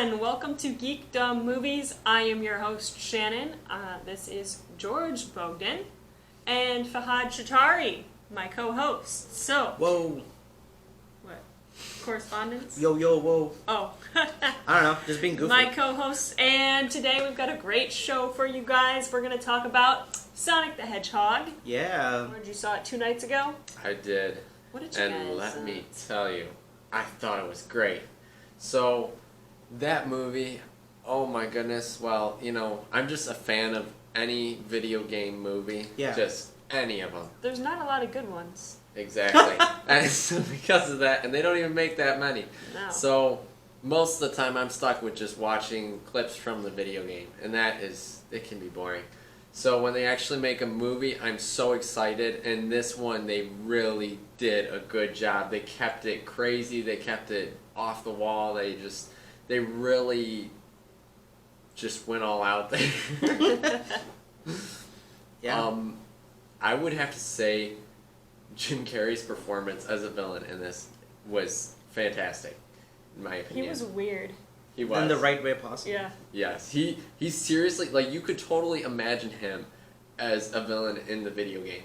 everyone! Welcome to Geekdom Movies. I am your host, Shannon. This is George Bogdan and Fahad Shatari, my co-host. So... Whoa. What? Correspondence? Yo, whoa. Oh. I don't know, just being goofy. My co-hosts, and today we've got a great show for you guys. We're going to talk about Sonic the Hedgehog. Yeah. Where'd you saw it 2 nights ago? I did. What did you guys... And let me tell you, I thought it was great. So, that movie, oh my goodness, well, you know, I'm just a fan of any video game movie. Yeah. Just any of them. There's not a lot of good ones. Exactly. And so because of that, and they don't even make that many. No. So, most of the time I'm stuck with just watching clips from the video game. And it can be boring. So when they actually make a movie, I'm so excited. And this one, they really did a good job. They kept it crazy. They kept it off the wall. They really just went all out there. Yeah. I would have to say Jim Carrey's performance as a villain in this was fantastic, in my opinion. He was weird. He was. In the right way possible. Yeah. Yes. He's seriously, like, you could totally imagine him as a villain in the video game.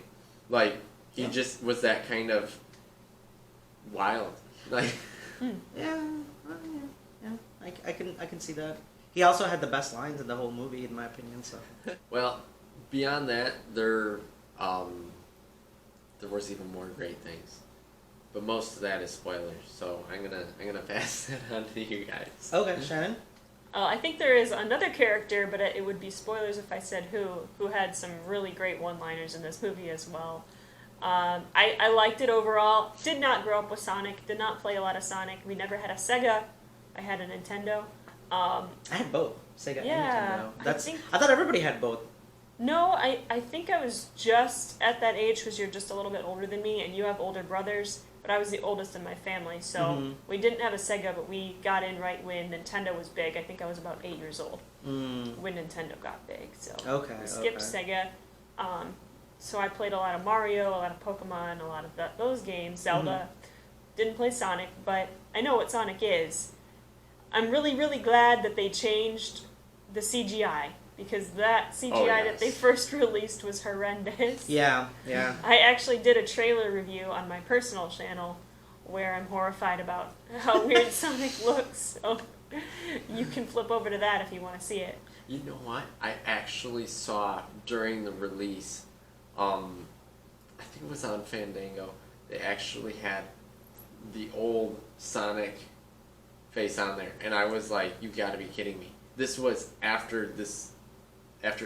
Like, he just was that kind of wild. Like... Yeah. I can see that. He also had the best lines in the whole movie, in my opinion. So. Well, beyond that, there was even more great things, but most of that is spoilers. So I'm gonna pass that on to you guys. Okay, Shannon. I think there is another character, but it would be spoilers if I said who had some really great one-liners in this movie as well. I liked it overall. Did not grow up with Sonic. Did not play a lot of Sonic. We never had a Sega. I had a Nintendo. I had both, Sega yeah, and Nintendo. I thought everybody had both. No, I think I was just at that age because you're just a little bit older than me, and you have older brothers, but I was the oldest in my family, so we didn't have a Sega, but we got in right when Nintendo was big. I think I was about 8 years old when Nintendo got big, so we skipped Sega. So I played a lot of Mario, a lot of Pokemon, a lot of those games, Zelda. Didn't play Sonic, but I know what Sonic is. I'm really, really glad that they changed the CGI, because that CGI that they first released was horrendous. Yeah. I actually did a trailer review on my personal channel where I'm horrified about how weird Sonic looks, so you can flip over to that if you want to see it. You know what? I actually saw during the release, I think it was on Fandango, they actually had the old Sonic face on there, and I was like, you gotta be kidding me. This was after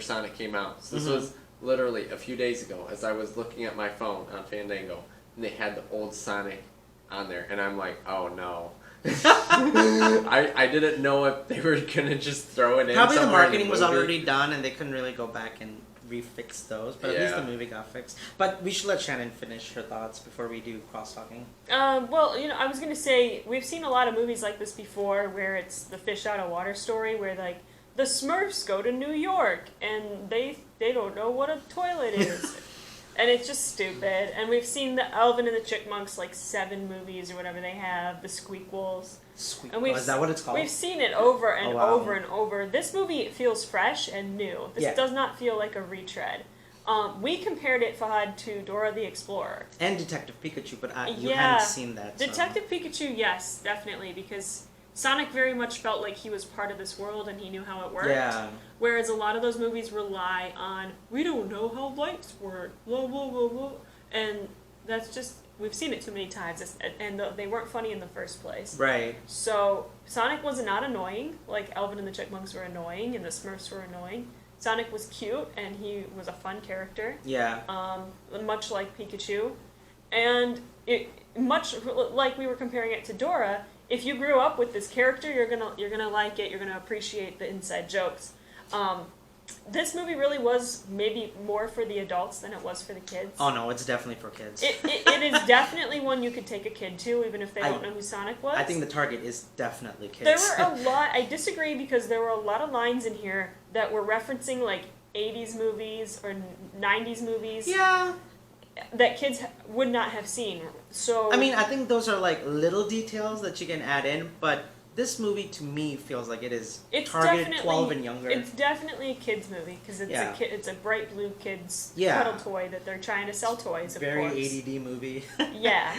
Sonic came out. So this was literally a few days ago as I was looking at my phone on Fandango, and they had the old Sonic on there, and I'm like, oh no. I didn't know if they were gonna just throw it in. Probably the marketing was already done, and they couldn't really go back and refix those, but at least the movie got fixed. But we should let Shannon finish her thoughts before we do cross-talking. Well, I was going to say, we've seen a lot of movies like this before where it's the fish out of water story, where, like, the Smurfs go to New York, and they don't know what a toilet is. And it's just stupid. And we've seen the Alvin and the Chipmunks, like 7 movies or whatever they have, the Squeakquels. Is that what it's called? We've seen it over and over and over. This movie feels fresh and new. This does not feel like a retread. We compared it, Fahad, to Dora the Explorer. And Detective Pikachu, but you hadn't seen that. Detective Pikachu, yes, definitely, because Sonic very much felt like he was part of this world and he knew how it worked. Yeah. Whereas a lot of those movies rely on, we don't know how lights work, blah, blah, blah, blah. And that's just... We've seen it too many times, and they weren't funny in the first place. Right. So, Sonic was not annoying, like Alvin and the Chipmunks were annoying, and the Smurfs were annoying. Sonic was cute, and he was a fun character. Yeah. Much like Pikachu. And much like we were comparing it to Dora, if you grew up with this character, you're gonna like it, you're gonna appreciate the inside jokes. This movie really was maybe more for the adults than it was for the kids. Oh no, it's definitely for kids. It is definitely one you could take a kid to, even if they don't know who Sonic was. I think the target is definitely kids. There were a lot... I disagree, because there were a lot of lines in here that were referencing, like, 80s movies or 90s movies. Yeah. That kids would not have seen. So... I mean, I think those are, like, little details that you can add in, but this movie to me feels like it is It's targeted definitely 12 and younger. It's definitely a kids movie because Yeah. it's a bright blue kids Yeah. cuddle toy that they're trying to sell toys. Of Very course. ADD movie. Yeah.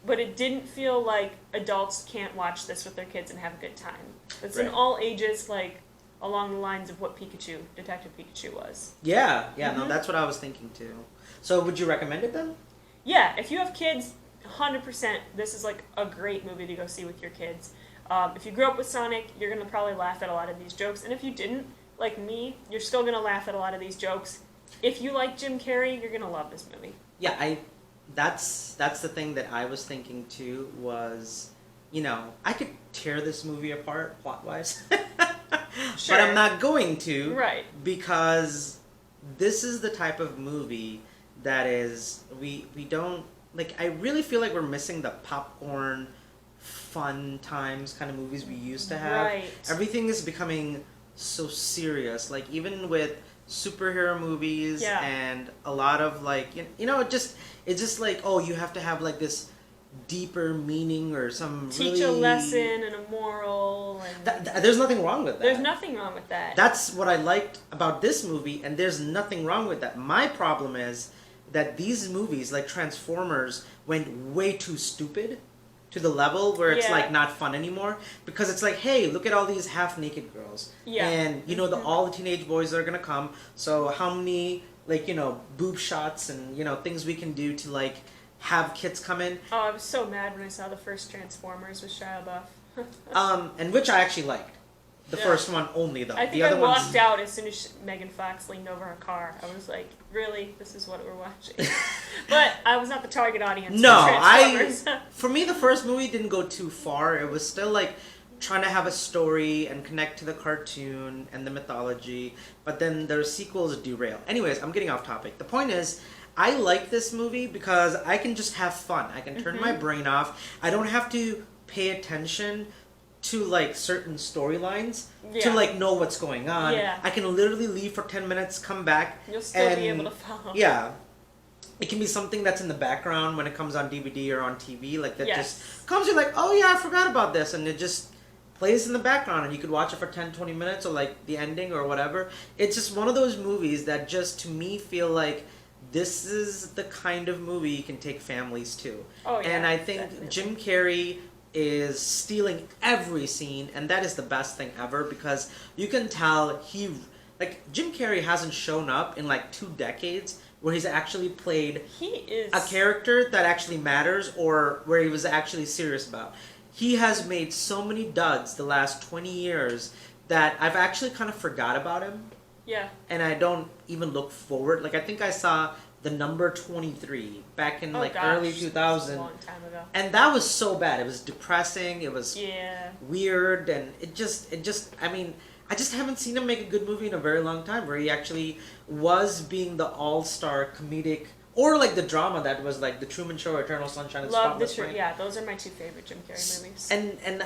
But it didn't feel like adults can't watch this with their kids and have a good time. It's in Right. all ages, like along the lines of what Detective Pikachu was. Yeah, no, Mhm. that's what I was thinking too. So would you recommend it then? Yeah, if you have kids, 100%, this is like a great movie to go see with your kids. If you grew up with Sonic, you're going to probably laugh at a lot of these jokes. And if you didn't, like me, you're still going to laugh at a lot of these jokes. If you like Jim Carrey, you're going to love this movie. Yeah, that's the thing that I was thinking too was, you know, I could tear this movie apart plot-wise. Sure. But I'm not going to. Right. Because this is the type of movie that is we don't like I really feel like we're missing the popcorn fun times kind of movies we used to have. Right. Everything is becoming so serious. Like even with superhero movies Yeah. and a lot of like you know it's just like, oh, you have to have like this deeper meaning or some Teach really a lesson and a moral. And there's nothing wrong with that. there's nothing wrong with that. That's what I liked about this movie, and there's nothing wrong with that. My problem is that these movies, like Transformers, went way too stupid to the level where it's Yeah. like not fun anymore. Because it's like, hey, look at all these half-naked girls. Yeah. And, you know, all the teenage boys that are going to come. So how many, like, you know, boob shots and, you know, things we can do to, like, have kids come in. Oh, I was so mad when I saw the first Transformers with Shia LaBeouf. And which I actually liked. The Yeah. first one only, though. I think the I other walked ones... out as soon as Megan Fox leaned over her car. I was like, really? This is what we're watching? But I was not the target audience No, for Transformers. for me, the first movie didn't go too far. It was still like trying to have a story and connect to the cartoon and the mythology, but then their sequels derail. Anyways, I'm getting off topic. The point is, I like this movie because I can just have fun. I can turn my brain off. I don't have to pay attention to like certain storylines to Yeah. like know what's going on. Yeah. I can literally leave for 10 minutes, come back. You'll still be and able to follow. Yeah. It can be something that's in the background when it comes on DVD or on TV, like that Yes. just comes, you're like, oh yeah, I forgot about this, and it just plays in the background, and you could watch it for 10, 20 minutes, or like the ending or whatever. It's just one of those movies that just, to me, feel like this is the kind of movie you can take families to. Oh, yeah, and I think definitely. Jim Carrey is stealing every scene, and that is the best thing ever, because you can tell Jim Carrey hasn't shown up in like 2 decades where he's actually played He is a character that actually matters or where he was actually serious about. He has made so many duds the last 20 years that I've actually kind of forgot about him, Yeah. and I don't even look forward. Like I think I saw the number 23 back in Oh, like gosh, early this was 2000. a long time ago. And that was so bad. It was depressing. It was Yeah. weird, and it just. I mean, I just haven't seen him make a good movie in a very long time, where he actually was being the all-star comedic, or like the drama that was like The Truman Show, or Eternal Sunshine of the Love the Spotless Mind. Yeah, those are my 2 favorite Jim Carrey movies. And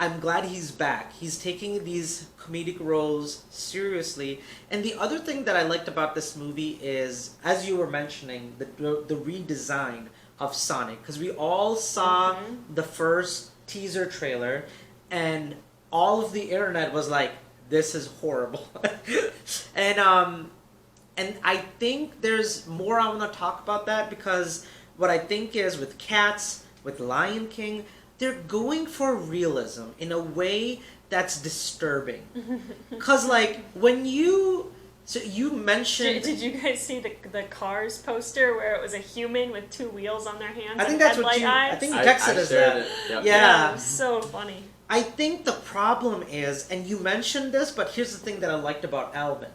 I'm glad he's back. He's taking these comedic roles seriously. And the other thing that I liked about this movie is, as you were mentioning, the redesign of Sonic, because we all saw the first teaser trailer, and all of the internet was like, "This is horrible," and I think there's more I want to talk about that, because what I think is with Cats, with Lion King, they're going for realism in a way that's disturbing. Cause like when you mentioned, Did you guys see the Cars poster where it was a human with 2 wheels on their hands? I think and that's what headlight you. eyes? I think you I texted us shared that. it. Yep. Yeah. It was so funny. I think the problem is, and you mentioned this, but here's the thing that I liked about Alvin,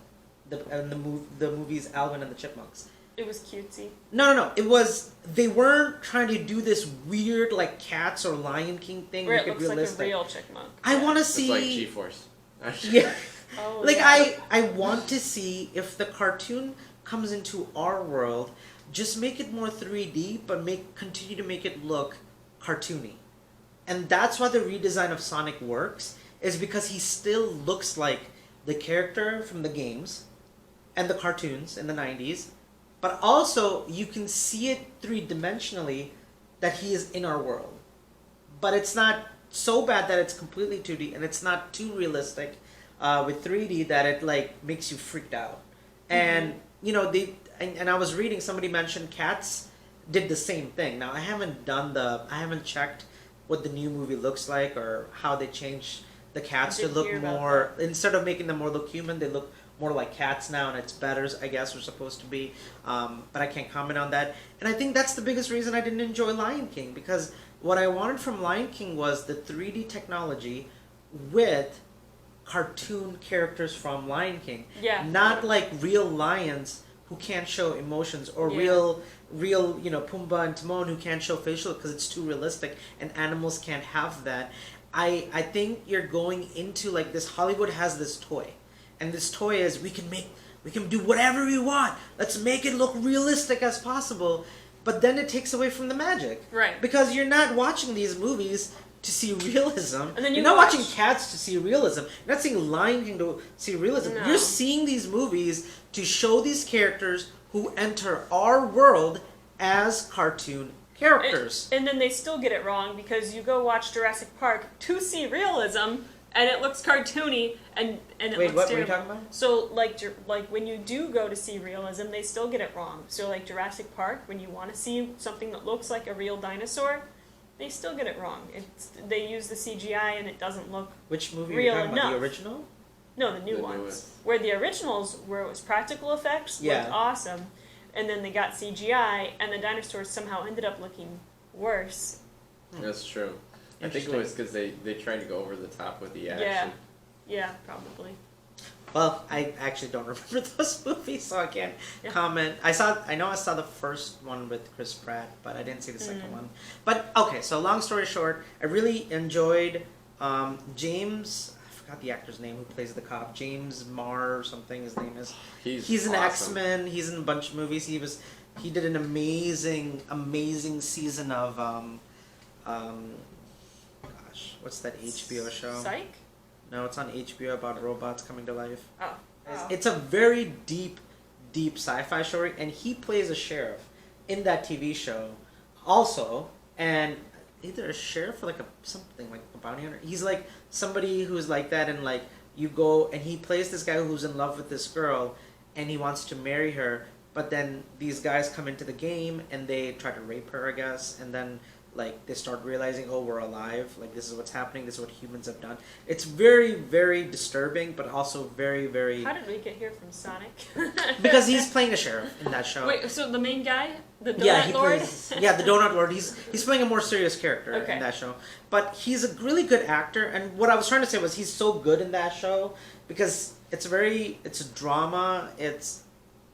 the movies Alvin and the Chipmunks. It was cutesy. No. It was, they weren't trying to do this weird like Cats or Lion King thing. Where make it looks realistic. like a real chipmunk. I want to It's see. like G-Force. Yeah. Oh, Like yeah. I want to see if the cartoon comes into our world, just make it more 3D, but continue to make it look cartoony. And that's why the redesign of Sonic works, is because he still looks like the character from the games and the cartoons in the 90s, but also you can see it 3-dimensionally that he is in our world. But it's not so bad that it's completely 2D and it's not too realistic with 3D that it like makes you freaked out. And you know and I was reading somebody mentioned Cats did the same thing. Now I haven't checked what the new movie looks like or how they changed the cats to look more, instead of making them more look human, they look more like cats now, and it's better, I guess, we're supposed to be. But I can't comment on that. And I think that's the biggest reason I didn't enjoy Lion King, because what I wanted from Lion King was the 3D technology with cartoon characters from Lion King. Yeah. Not like real lions who can't show emotions, or real you know, Pumbaa and Timon who can't show facial because it's too realistic and animals can't have that. I think you're going into like this. Hollywood has this toy, and this toy is we can do whatever we want. Let's make it look realistic as possible. But then it takes away from the magic. Right. Because you're not watching these movies to see realism. And then you're not watching Cats to see realism. You're not seeing Lion King to see realism. No. You're seeing these movies to show these characters who enter our world as cartoon characters. And then they still get it wrong, because you go watch Jurassic Park to see realism, and it looks cartoony, and it Wait, looks what terrible. were you talking about? So like when you do go to see realism, they still get it wrong. So like Jurassic Park, when you want to see something that looks like a real dinosaur, they still get it wrong. They use the CGI and it doesn't look Which movie real are you talking about? enough. The original? No, the new The ones. newest. Where the originals, where it was practical effects, looked awesome, and then they got CGI, and the dinosaurs somehow ended up looking worse. That's true. I think it was because they tried to go over the top with the action. Yeah, probably. Well, I actually don't remember those movies, so I can't comment. I know I saw the first one with Chris Pratt, but I didn't see the second one. But okay, so long story short, I really enjoyed James. I forgot the actor's name who plays the cop. James Marr or something. His name is. He's an awesome. X-Men. He's in a bunch of movies. He did an amazing season of gosh, what's that HBO show? Psych? No, it's on HBO about robots coming to life. Oh. It's a very deep sci-fi story, and he plays a sheriff in that TV show also, and either a sheriff or like something like a bounty hunter. He's like somebody who's like that, and like you go and he plays this guy who's in love with this girl, and he wants to marry her, but then these guys come into the game and they try to rape her, I guess, and then like they start realizing, oh, we're alive, like this is what's happening, this is what humans have done. It's very, very disturbing, but also very, very... How did we get here from Sonic? Because he's playing a sheriff in that show. Wait, so the main guy? The Donut Lord? The Donut Lord. He's playing a more serious character in that show. But he's a really good actor, and what I was trying to say was he's so good in that show because it's a drama, it's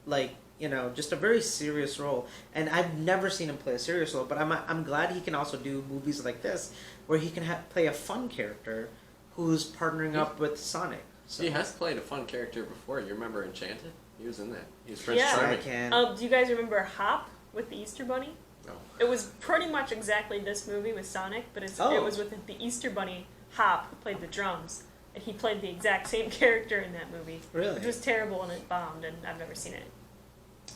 like, you know, just a very serious role. And I've never seen him play a serious role, but I'm glad he can also do movies like this where he can play a fun character who's partnering up with Sonic. So. He has played a fun character before. You remember Enchanted? He was in that. He was Prince Yeah. Simon. I can. Do you guys remember Hop with the Easter Bunny? No. It was pretty much exactly this movie with Sonic, but it was with the Easter Bunny, Hop, who played the drums. And he played the exact same character in that movie. Really? Which was terrible and it bombed, and I've never seen it.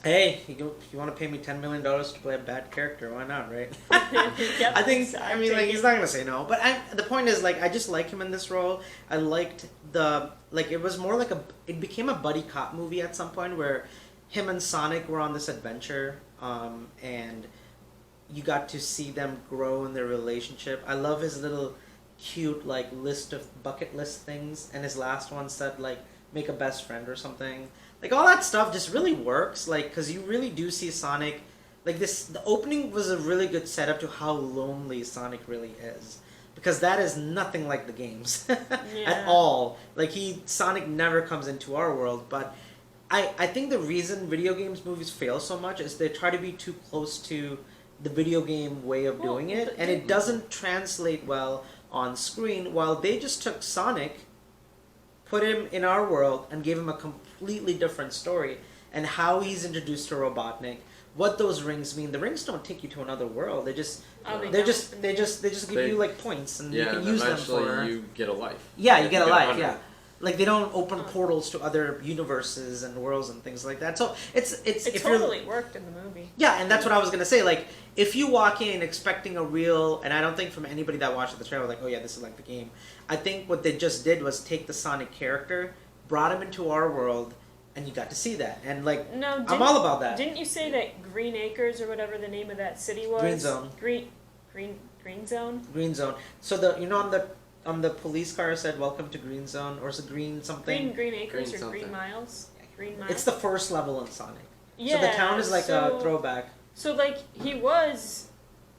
Hey, you want to pay me $10 million to play a bad character? Why not, right? Yep, I think. so I mean, like, he's not gonna say no. But the point is, like, I just like him in this role. I liked it was more like it became a buddy cop movie at some point where him and Sonic were on this adventure, and you got to see them grow in their relationship. I love his little cute like list of bucket list things, and his last one said like make a best friend or something. Like, all that stuff just really works, like, because you really do see Sonic, like, the opening was a really good setup to how lonely Sonic really is. Because that is nothing like the games at all. Like, Sonic never comes into our world, but I think the reason video games movies fail so much is they try to be too close to the video game way of doing it, and it doesn't translate well on screen, while they just took Sonic, put him in our world, and gave him a completely different story, and how he's introduced to Robotnik, what those rings mean. The rings don't take you to another world. They just give you like points, and you can use them for. eventually you get a life. Yeah, you get a life. honor. Yeah, Like they don't open portals to other universes and worlds and things like that. So it It totally worked in the movie. yeah, and that's what I was gonna say. Like, if you walk in expecting a real, and I don't think from anybody that watched the trailer, like, oh yeah, this is like the game. I think what they just did was take the Sonic character, brought him into our world, and you got to see that. And like, No, I'm all about that. Didn't you say that Green Acres or whatever the name of that city was? Green Zone. Green Zone. Green Zone. So on the police car it said "Welcome to Green Zone" or is it Green something? Green Acres Green or Green something. Miles. Green Miles. It's the first level in Sonic. Yeah. So the town is like a throwback. So like he was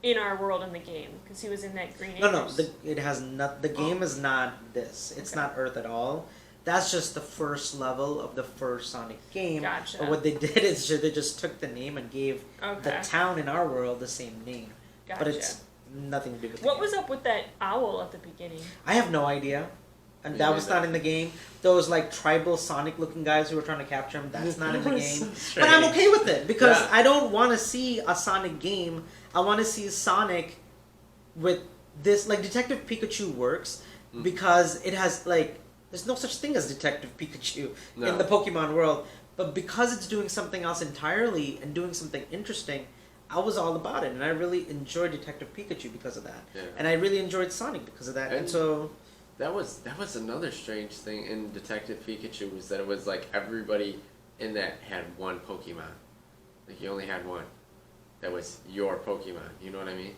in our world in the game because he was in that Green Acres. No, it has not. The game is not this. It's Okay. not Earth at all. That's just the first level of the first Sonic game. Gotcha. But what they did is they just took the name and gave the Okay. town in our world the same name. Gotcha. But it's nothing to do with the What game. was up with that owl at the beginning? I have no idea. And Me that was neither. not in the game. Those like tribal Sonic looking guys who were trying to capture him, that's not in the That was game. so But I'm strange. okay with it because Yeah. I don't want to see a Sonic game. I want to see Sonic with this. Like Detective Pikachu works because it has like there's no such thing as Detective Pikachu No. in the Pokemon world. But because it's doing something else entirely and doing something interesting, I was all about it, and I really enjoyed Detective Pikachu because of that. Yeah. And I really enjoyed Sonic because of that. And And- so That was another strange thing in Detective Pikachu was that it was like everybody in that had one Pokemon. Like you only had one. That was your Pokemon. You know what I mean?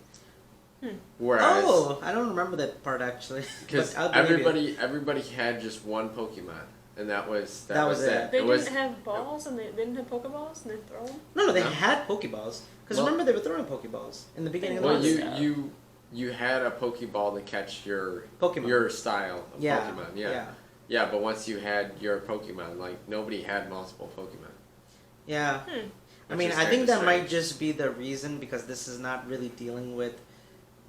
Whereas oh, I don't remember that part actually. because But I'll believe you. everybody had just one Pokemon, and that was That was it. They It was didn't have balls and they didn't have Pokeballs and they throw them. No, they No. had Pokeballs. Because Well- remember they were throwing Pokeballs in the beginning of the well movie. you had a Pokeball to catch your Pokemon. your style of Yeah. Pokemon. Yeah, but once you had your Pokemon, like nobody had multiple Pokemon. Yeah. I Which mean, is I think kinda that might strange. just be the reason because this is not really dealing with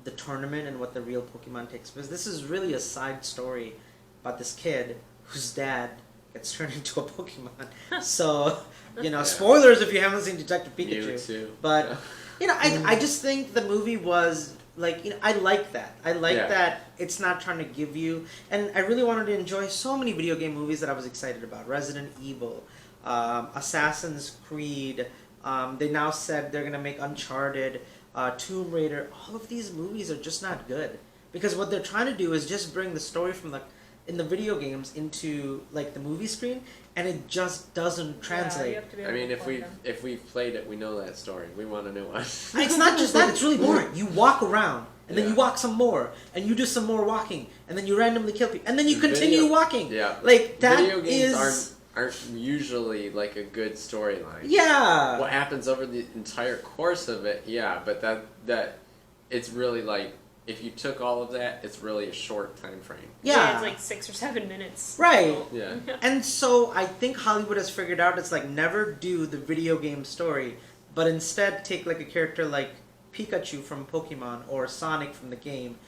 the tournament and what the real Pokemon takes. Because this is really a side story about this kid whose dad gets turned into a Pokemon. So, Yeah. spoilers if you haven't seen Detective Pikachu. Mewtwo. But I just think the movie was like I like that. I like Yeah. that it's not trying to give you. And I really wanted to enjoy so many video game movies that I was excited about. Resident Evil, Assassin's Creed. They now said they're gonna make Uncharted, Tomb Raider. All of these movies are just not good because what they're trying to do is just bring the story from in the video games into like the movie screen, and it just doesn't translate. Yeah, you have to be I able mean, to if play we them. if we've played it, we know that story. We want a new one. It's not just that, it's really boring. You walk around, and then Yeah. you walk some more, and you do some more walking, and then you randomly kill people, and then you Video- continue walking. Yeah. Like, that Video games is... aren't usually like a good storyline. Yeah! What happens over the entire course of it, yeah, but that it's really like if you took all of that, it's really a short time frame. Yeah. It's like 6 or 7 minutes. Right. Yeah. And so I think Hollywood has figured out it's like never do the video game story, but instead take like a character like Pikachu from Pokemon or Sonic from the game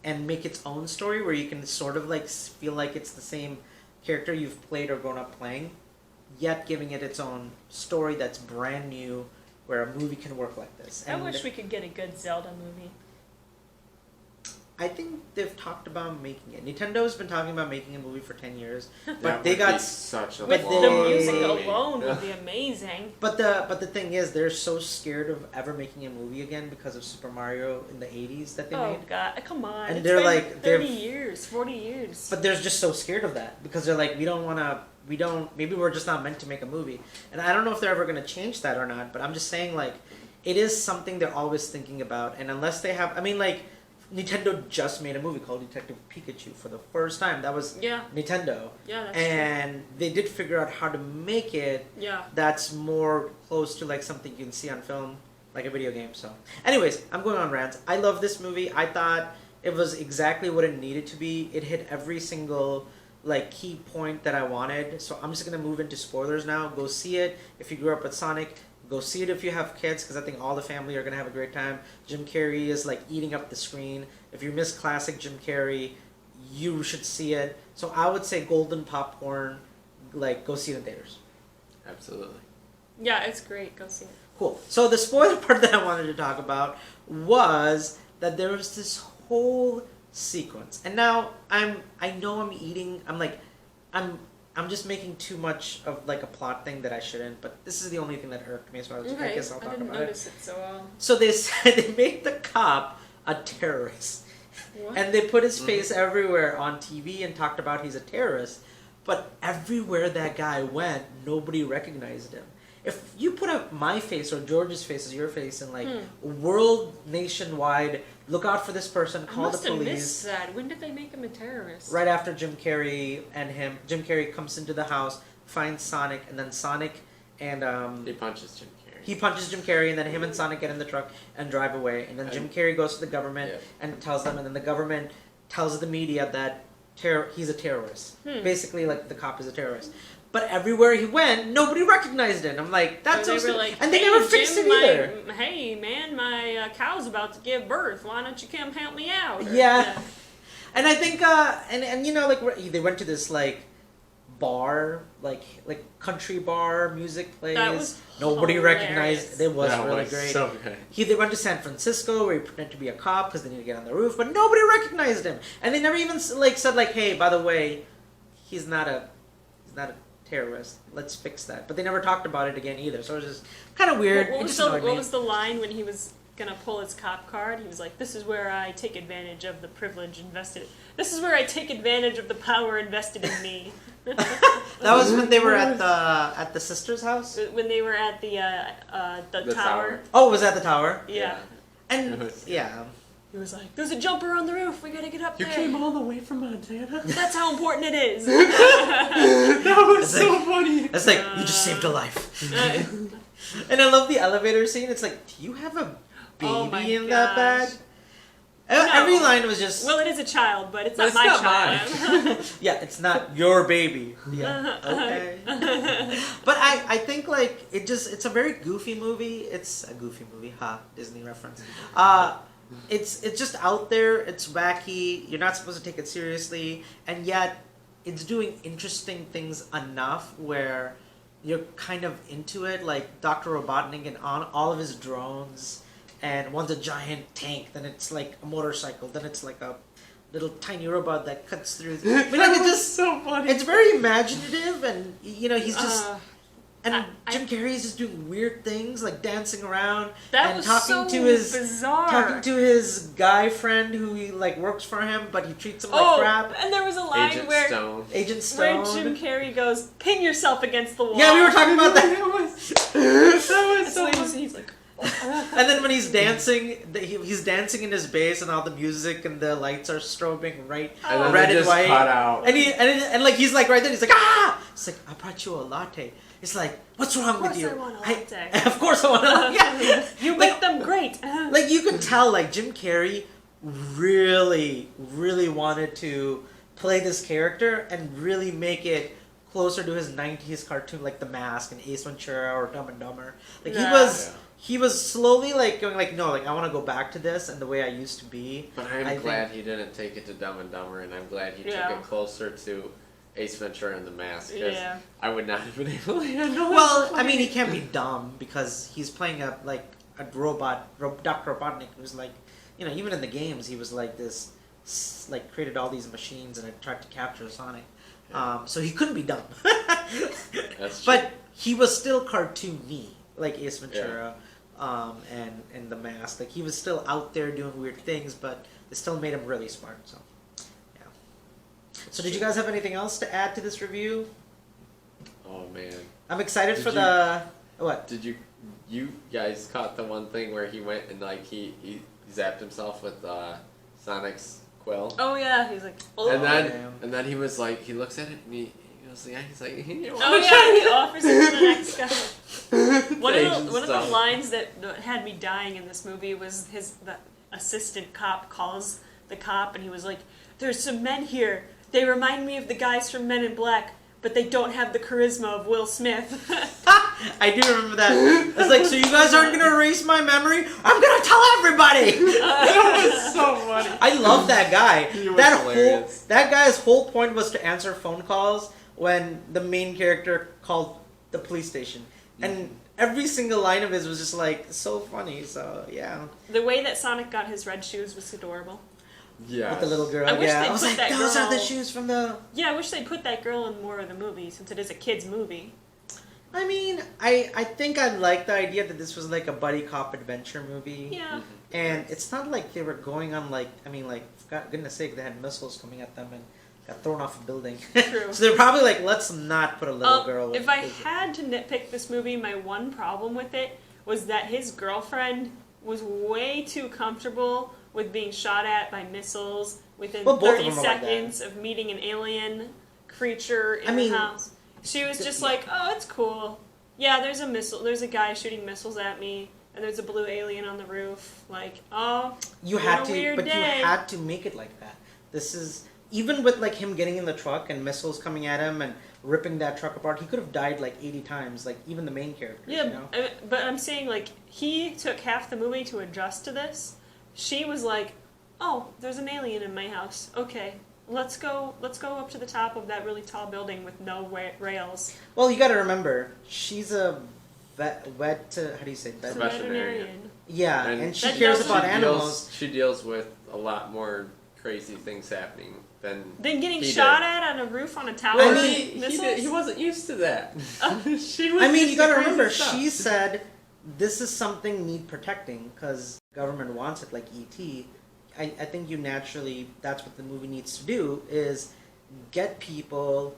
and make its own story where you can sort of like feel like it's the same character you've played or grown up playing, yet giving it its own story that's brand new where a movie can work like this. I And wish we could get a good Zelda movie. I think they've talked about making it. Nintendo's been talking about making a movie for 10 years, but That they would got be such a With But the they- music movie. alone Yeah. would be amazing. But the thing is, they're so scared of ever making a movie again because of Super Mario in the 80s that they Oh made. god, come on. And It's they're been like- 30 they're- years, 40 years. But they're just so scared of that because they're like, maybe we're just not meant to make a movie. And I don't know if they're ever going to change that or not, but I'm just saying, like, it is something they're always thinking about. And unless they have, I mean, like, Nintendo just made a movie called Detective Pikachu for the first time. That was Yeah, Nintendo. yeah, that's And they did figure out how to make it true. Yeah. that's more close to like something you can see on film, like a video game. So, anyways, I'm going on rants. I love this movie. I thought it was exactly what it needed to be. It hit every single like key point that I wanted. So I'm just gonna move into spoilers now. Go see it if you grew up with Sonic. Go see it if you have kids, because I think all the family are gonna have a great time. Jim Carrey is like eating up the screen. If you miss classic Jim Carrey, you should see it. So I would say golden popcorn. Like, go see it in theaters. Absolutely. Yeah, it's great. Go see it. Cool. So the spoiler part that I wanted to talk about was that there was this whole sequence, and now I'm like I'm just making too much of like a plot thing that I shouldn't, but this is the only thing that irked me, so I guess I'll talk didn't about notice it so well. So they said they made the cop a terrorist. What? And they put his face everywhere on TV and talked about he's a terrorist. But everywhere that guy went, nobody recognized him. If you put up my face or George's face as your face and like world nationwide, look out for this person, call the I must have police. missed that. When did they make him a terrorist? Right after Jim Carrey and him, Jim Carrey comes into the house, finds Sonic, and then Sonic and He punches Jim Carrey. he punches Jim Carrey, and then him and Sonic get in the truck and drive away. And then Jim Carrey goes to the government and tells them, and then the government tells the media that he's a terrorist. Basically, like the cop is a terrorist. But everywhere he went, nobody recognized him. I'm like, that's so stupid. Like, and they never fixed it either. Hey man, my cow's about to give birth. Why don't you come help me out? Yeah. And I think, and you know, like they went to this like bar, like country bar, music plays. That was nobody hilarious. recognized. It was really great. So good. They went to San Francisco where he pretended to be a cop because they need to get on the roof, but nobody recognized him. And they never even like said like, hey, by the way, he's not a terrorist. Let's fix that. But they never talked about it again either. So it was just kind of weird. What was the line when he was gonna pull his cop card? He was like, "This is where I take advantage of the privilege invested. This is where I take advantage of the power invested in me." That was when they were at the sister's house. When they were at the tower. Oh, it was at the tower. Yeah. And yeah. He was like, "There's a jumper on the roof. We gotta get up there." You came all the way from Montana? That's how important it is. That was so funny. It's like, you just saved a life. And I love the elevator scene. It's like, do you have a baby in that bag? No. Every line was just... Well, it is a child, but it's But not it's my not child. Yeah, it's not your baby. Yeah, okay. But I think, like, it's a very goofy movie. It's a goofy movie. Disney reference. It's just out there. It's wacky. You're not supposed to take it seriously. And yet, it's doing interesting things enough where you're kind of into it. Like Dr. Robotnik and on all of his drones. And one's a giant tank. Then it's like a motorcycle. Then it's like a little tiny robot that cuts through. I mean, like, it's just so funny. It's very imaginative. And, you know, he's just... And Jim Carrey is just doing weird things, like dancing around and talking to his guy friend who he like works for him, but he treats him like crap. And there was a line Agent Stone, where Jim Carrey goes, "Pin yourself against the wall." Yeah, we were talking about that. That was so funny. He's like, and then when he's dancing, he's dancing in his bass, and all the music and the lights are strobing red and white. Cut out. And like he's like right there, he's like, ah! It's like, I brought you a latte. It's like, what's wrong with you? Of course I want a latte. Of course I want a latte. Yeah. You make them great. Like you could tell, like Jim Carrey really, really wanted to play this character and really make it closer to his 90s cartoon, like The Mask and Ace Ventura or Dumb and Dumber. Like he was slowly like going like, no, like I want to go back to this and the way I used to be. But I'm glad he didn't take it to Dumb and Dumber, and I'm glad he took it closer to Ace Ventura and The Mask. Yeah. I would not have been able to handle it. Well, I mean, he can't be dumb because he's playing a robot, Dr. Robotnik, who's like, you know, even in the games, he was like this, like created all these machines and it tried to capture Sonic. Yeah. So he couldn't be dumb. That's true. But he was still cartoony, like Ace Ventura and The Mask. Like he was still out there doing weird things, but it still made him really smart. So. So did you guys have anything else to add to this review? Oh man, I'm excited for the what? Did you guys caught the one thing where he went and like he zapped himself with Sonic's quill? Oh yeah, he's like, oh. And then he was like, he looks at it and he goes, yeah, he's like, he offers it to the next guy. One of the lines that had me dying in this movie was the assistant cop calls the cop and he was like, "There's some men here. They remind me of the guys from Men in Black, but they don't have the charisma of Will Smith." I do remember that. It's like, so you guys aren't going to erase my memory? I'm going to tell everybody! That was so funny. I love that guy. He was hilarious. That guy's whole point was to answer phone calls when the main character called the police station. And every single line of his was just like, so funny, so yeah. The way that Sonic got his red shoes was adorable. Yeah. With the little girl. I wish yeah. they I was put like, that those are the girl- shoes from the... Yeah, I wish they put that girl in more of the movie since it is a kids movie. I mean, I think I like the idea that this was like a buddy cop adventure movie. Yeah. And it's not like they were going on like, I mean, like, for goodness sake, they had missiles coming at them and got thrown off a building. True. So they're probably like, let's not put a little girl. If I had to nitpick this movie, my one problem with it was that his girlfriend was way too comfortable with being shot at by missiles within Well, both of 30 them are like that. seconds of meeting an alien creature in I mean, the house. She was just like, oh, it's cool. Yeah, there's a missile. There's a guy shooting missiles at me, and there's a blue alien on the roof. Like, oh, You what had a to, weird but day. you had to make it like that. This is even with like him getting in the truck and missiles coming at him and ripping that truck apart. He could have died like 80 times. Like even the main characters. Yeah, You know? but I'm saying like he took half the movie to adjust to this. She was like, "Oh, there's an alien in my house. Okay, let's go up to the top of that really tall building with no rails." Well, you got to remember, she's a how do you say vet? It's a Veterinarian. Yeah, and she That cares doesn't- about animals. She deals with a lot more crazy things happening than Then getting he shot did. at on a roof on a tower. I with mean, missiles? he wasn't used to that. She was I mean, used you got to crazy remember, stuff. she said this is something need protecting because government wants it, like ET. I think you naturally, that's what the movie needs to do, is get people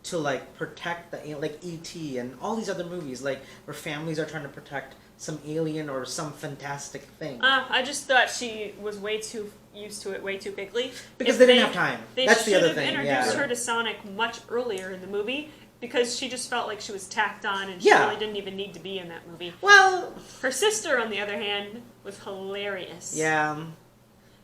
to like protect like ET and all these other movies, like where families are trying to protect some alien or some fantastic thing. I just thought she was way too used to it way too quickly. Because If they didn't have time. They That's the should other have thing. introduced Yeah. her to Sonic much earlier in the movie because she just felt like she was tacked on and she Yeah. really didn't even need to be in that movie. Well, Her sister, on the other hand, was hilarious. yeah.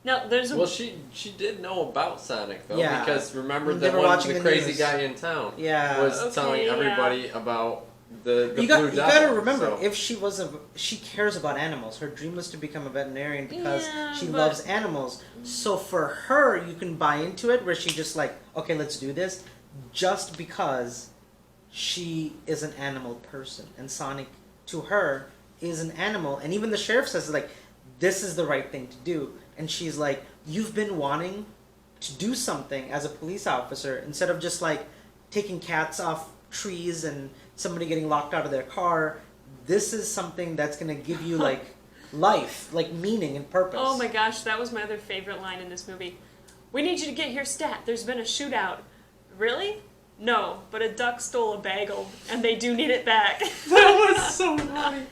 No, there's a Well, she did know about Sonic though, Yeah. because remember They the were one watching the the crazy news. guy in town Yeah. was Okay, telling yeah. everybody about the You blue got to devil, remember, so- if she was she cares about animals. Her dream was to become a veterinarian because Yeah, she but- loves animals. So for her, you can buy into it where she just like, okay, let's do this, just because she is an animal person, and Sonic to her is an animal, and even the sheriff says like, this is the right thing to do, and she's like, you've been wanting to do something as a police officer instead of just like taking cats off trees and somebody getting locked out of their car. This is something that's going to give you like life, like meaning and purpose. Oh my gosh, that was my other favorite line in this movie. We need you to get here stat. There's been a shootout. Really? No, but a duck stole a bagel, and they do need it back. That was so funny.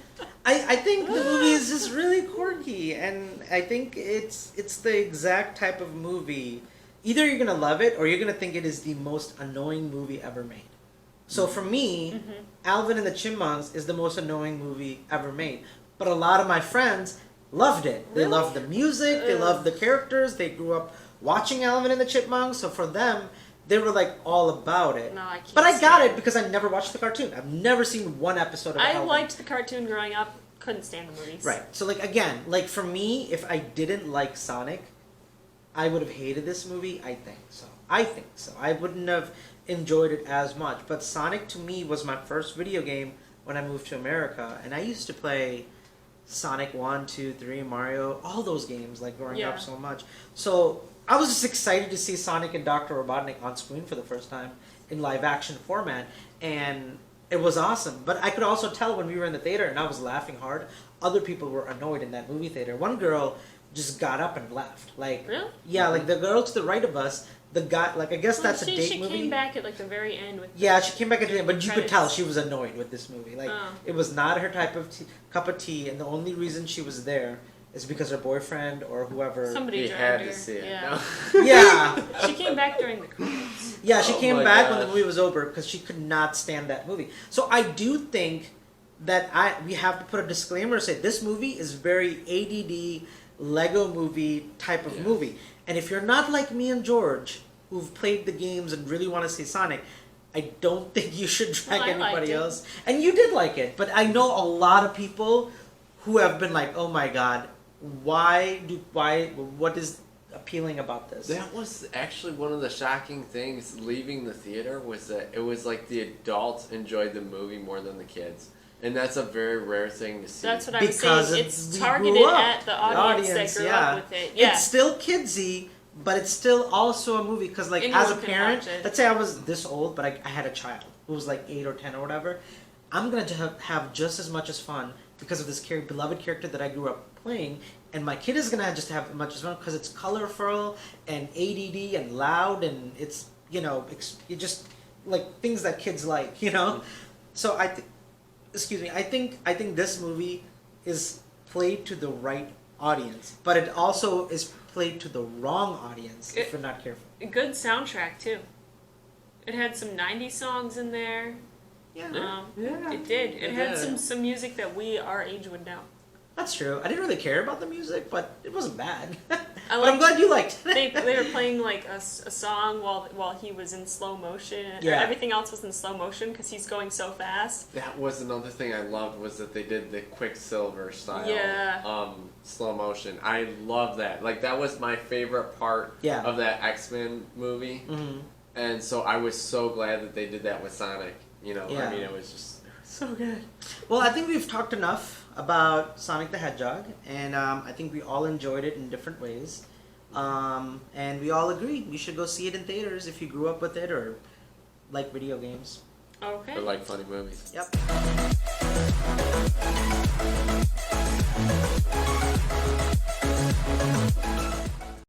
I think the movie is just really quirky, and I think it's the exact type of movie. Either you're gonna love it or you're gonna think it is the most annoying movie ever made. So for me, Alvin and the Chipmunks is the most annoying movie ever made. But a lot of my friends loved it. They Really? loved the music, they Ugh. loved the characters, they grew up watching Alvin and the Chipmunks, so for them, they were like all about it. No, I can't But I got stand it because I never watched the cartoon. I've never seen one episode of I Alvin. liked the cartoon growing up. Couldn't stand the movies. Right. So like again, like for me, if I didn't like Sonic, I would have hated this movie. I think so. I wouldn't have enjoyed it as much. But Sonic to me was my first video game when I moved to America, and I used to play Sonic 1, 2, 3, Mario, all those games like growing Yeah. up so much. So I was just excited to see Sonic and Dr. Robotnik on screen for the first time in live action format, and it was awesome. But I could also tell when we were in the theater and I was laughing hard, other people were annoyed in that movie theater. One girl just got up and left. Like, Really? yeah, like the girl to the right of us, the guy, like I guess Well, that's a she date movie. came back at like the very end with. Yeah, she came back at the end, but you could tell Credits. she was annoyed with this movie. Like, Oh. it was not her type of cup of tea, and the only reason she was there is because her boyfriend or whoever. Somebody He dragged had her. to see it. Yeah. No. Yeah, She came back during the credits. yeah, she Oh came my back when the gosh. movie was over because she could not stand that movie. So I do think that we have to put a disclaimer and say this movie is very ADD Lego movie type of Yeah. movie, and if you're not like me and George, who've played the games and really want to see Sonic, I don't think you should drag Well, I liked anybody it. else. And you did like it, but I know a lot of people who have been like, "Oh my god, what is appealing about this?" That was actually one of the shocking things leaving the theater was that it was like the adults enjoyed the movie more than the kids. And that's a very rare thing to see. That's what I was Because saying. we it's grew targeted up. at the audience that grew yeah. up with it. Yeah. It's still kidsy, but it's still also a movie because like Anyone as a can parent, watch it. let's say I was this old, but I had a child who was like 8 or 10 or whatever. I'm gonna have just as much as fun because of this beloved character that I grew up playing, and my kid is gonna just have as much as fun because it's colorful and ADD and loud, and it's it just like things that kids like, So excuse me, I think this movie is played to the right audience, but it also is played to the wrong audience if you're not careful. A good soundtrack too. It had some '90s songs in there. Yeah, It did. It had did. some music that our age would know. that's true. I didn't really care about the music, but it wasn't bad. But I'm liked- glad you liked it. They were playing like a song while he was in slow motion. Yeah. Or everything else was in slow motion because he's going so fast. That was another thing I loved was that they did the Quicksilver style slow motion. I love that. Like that was my favorite part Yeah. of that X-Men movie. And so I was so glad that they did that with Sonic. Yeah. I mean it was just so good. Well, I think we've talked enough about Sonic the Hedgehog, and I think we all enjoyed it in different ways. And we all agree we should go see it in theaters if you grew up with it or like video games. Okay. Or like funny movies. Yep.